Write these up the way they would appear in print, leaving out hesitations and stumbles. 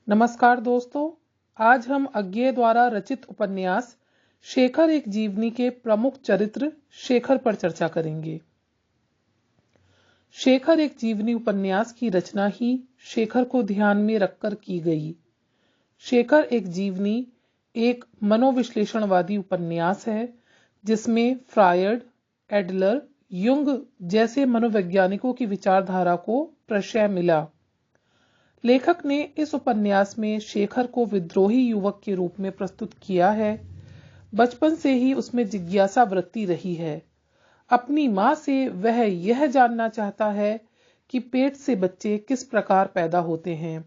नमस्कार दोस्तों, आज हम अज्ञेय द्वारा रचित उपन्यास शेखर एक जीवनी के प्रमुख चरित्र शेखर पर चर्चा करेंगे। शेखर एक जीवनी उपन्यास की रचना ही शेखर को ध्यान में रखकर की गई। शेखर एक जीवनी एक मनोविश्लेषणवादी उपन्यास है जिसमें फ्रायड, एडलर, युंग जैसे मनोवैज्ञानिकों की विचारधारा को प्रश्रय मिला। लेखक ने इस उपन्यास में शेखर को विद्रोही युवक के रूप में प्रस्तुत किया है। बचपन से ही उसमें जिज्ञासा वृत्ति रही है। अपनी मां से वह यह जानना चाहता है कि पेट से बच्चे किस प्रकार पैदा होते हैं।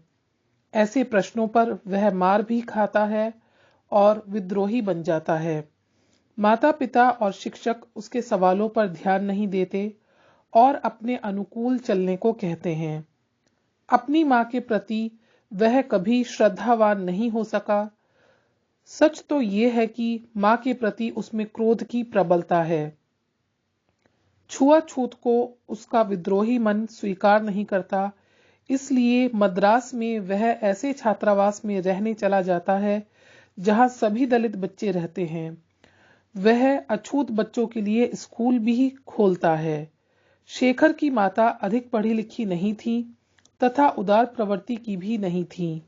ऐसे प्रश्नों पर वह मार भी खाता है और विद्रोही बन जाता है। माता पिता और शिक्षक उसके सवालों पर ध्यान नहीं देते और अपने अनुकूल चलने को कहते हैं। अपनी मां के प्रति वह कभी श्रद्धावान नहीं हो सका। सच तो यह है कि मां के प्रति उसमें क्रोध की प्रबलता है। छुआछूत को उसका विद्रोही मन स्वीकार नहीं करता, इसलिए मद्रास में वह ऐसे छात्रावास में रहने चला जाता है जहां सभी दलित बच्चे रहते हैं। वह अछूत बच्चों के लिए स्कूल भी खोलता है। शेखर की माता अधिक पढ़ी लिखी नहीं थी तथा उदार प्रवृत्ति की भी नहीं थी।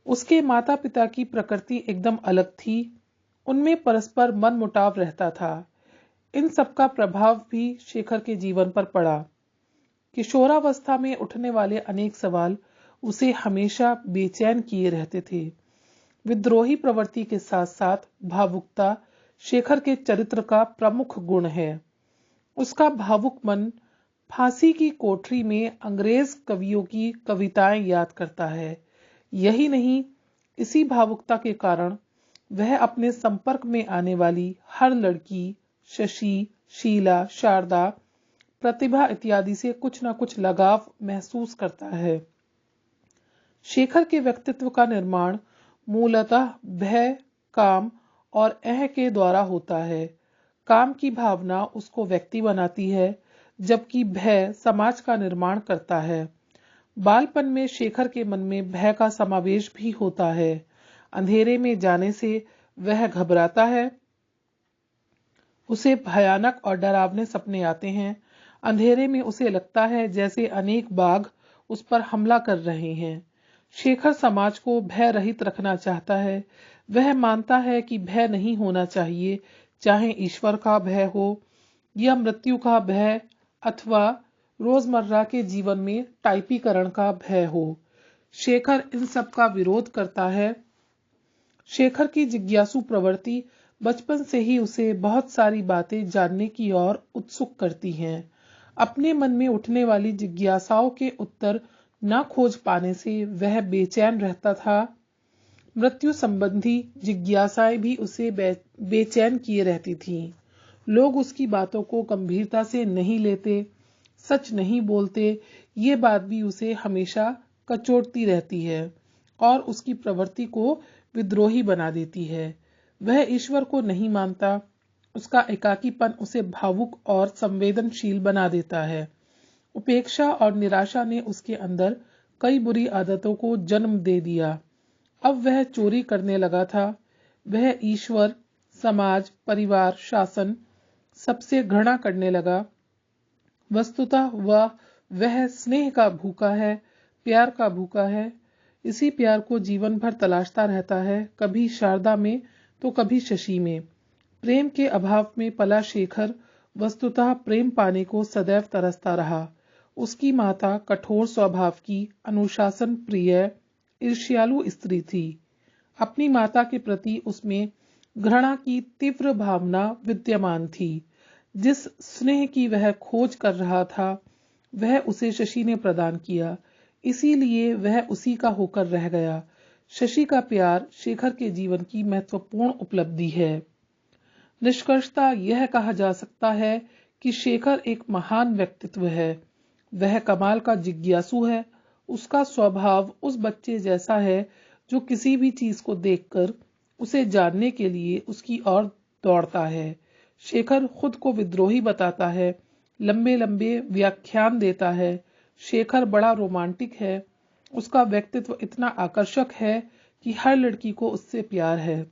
उसके माता पिता की प्रकृति एकदम अलग थी। उनमें परस्पर मनमुटाव रहता था। इन सब का प्रभाव भी शेखर के जीवन पर पड़ा। किशोरावस्था में उठने वाले अनेक सवाल उसे हमेशा बेचैन किए रहते थे। विद्रोही प्रवृत्ति के साथ साथ भावुकता शेखर के चरित्र का प्रमुख गुण है। उसका भावुक मन फांसी की कोठरी में अंग्रेज कवियों की कविताएं याद करता है। यही नहीं, इसी भावुकता के कारण वह अपने संपर्क में आने वाली हर लड़की, शशि, शीला, शारदा, प्रतिभा इत्यादि से कुछ न कुछ लगाव महसूस करता है। शेखर के व्यक्तित्व का निर्माण मूलतः भय, काम और अह के द्वारा होता है। काम की भावना उसको व्यक्ति बनाती है, जबकि भय समाज का निर्माण करता है। बालपन में शेखर के मन में भय का समावेश भी होता है। अंधेरे में जाने से वह घबराता है। उसे भयानक और डरावने सपने आते हैं। अंधेरे में उसे लगता है जैसे अनेक बाघ उस पर हमला कर रहे हैं। शेखर समाज को भय रहित रखना चाहता है। वह मानता है कि भय नहीं होना चाहिए, चाहे ईश्वर का भय हो या मृत्यु का भय अथवा रोजमर्रा के जीवन में टाइपीकरण का भय हो। शेखर इन सब का विरोध करता है। शेखर की जिज्ञासु प्रवृत्ति बचपन से ही उसे बहुत सारी बातें जानने की ओर उत्सुक करती हैं। अपने मन में उठने वाली जिज्ञासाओं के उत्तर न खोज पाने से वह बेचैन रहता था। मृत्यु संबंधी जिज्ञासाएं भी उसे बेचैन किए रहती थीं। लोग उसकी बातों को गंभीरता से नहीं लेते, सच नहीं बोलते, ये बात भी उसे हमेशा कचोटती रहती है और उसकी प्रवृत्ति को विद्रोही बना देती है। वह ईश्वर को नहीं मानता। उसका एकाकीपन उसे भावुक और संवेदनशील बना देता है। उपेक्षा और निराशा ने उसके अंदर कई बुरी आदतों को जन्म दे दिया। अब वह चोरी करने लगा था। वह ईश्वर, समाज, परिवार, शासन सबसे घृणा करने लगा। वस्तुतः वह स्नेह का भूखा है, प्यार का भूखा है। इसी प्यार को जीवन भर तलाशता रहता है, कभी शारदा में तो कभी शशि में। प्रेम के अभाव में पला शेखर वस्तुतः प्रेम पाने को सदैव तरसता रहा। उसकी माता कठोर स्वभाव की, अनुशासन प्रिय, ईर्ष्यालु स्त्री थी। अपनी माता के प्रति उसमें घृणा की तीव्र भावना विद्यमान थी। जिस स्नेह की वह खोज कर रहा था वह उसे शशि ने प्रदान किया, इसीलिए वह उसी का होकर रह गया। शशि का प्यार शेखर के जीवन की महत्वपूर्ण उपलब्धि है। निष्कर्षतः यह कहा जा सकता है कि शेखर एक महान व्यक्तित्व है। वह कमाल का जिज्ञासु है। उसका स्वभाव उस बच्चे जैसा है जो किसी भी चीज को देखकर उसे जानने के लिए उसकी ओर दौड़ता है। शेखर खुद को विद्रोही बताता है, लंबे लंबे व्याख्यान देता है। शेखर बड़ा रोमांटिक है उसका व्यक्तित्व इतना आकर्षक है कि हर लड़की को उससे प्यार है।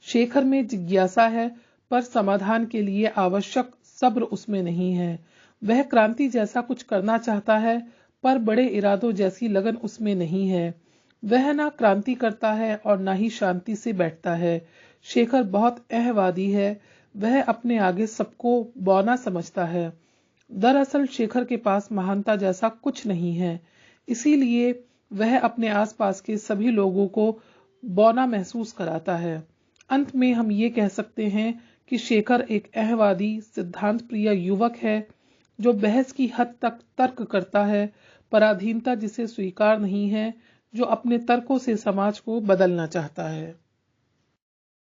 शेखर में जिज्ञासा है, पर समाधान के लिए आवश्यक सब्र उसमें नहीं है। वह क्रांति जैसा कुछ करना चाहता है, पर बड़े इरादों जैसी लगन उसमें नहीं है। वह ना क्रांति करता है और ना ही शांति से बैठता है। शेखर बहुत अहंवादी है। वह अपने आगे सबको बौना समझता है। दरअसल शेखर के पास महानता जैसा कुछ नहीं है, इसीलिए वह अपने आसपास के सभी लोगों को बौना महसूस कराता है। अंत में हम ये कह सकते हैं कि शेखर एक अहंवादी, सिद्धांत प्रिय युवक है, जो बहस की हद तक तर्क करता है, पराधीनता जिसे स्वीकार नहीं है, जो अपने तर्कों से समाज को बदलना चाहता है।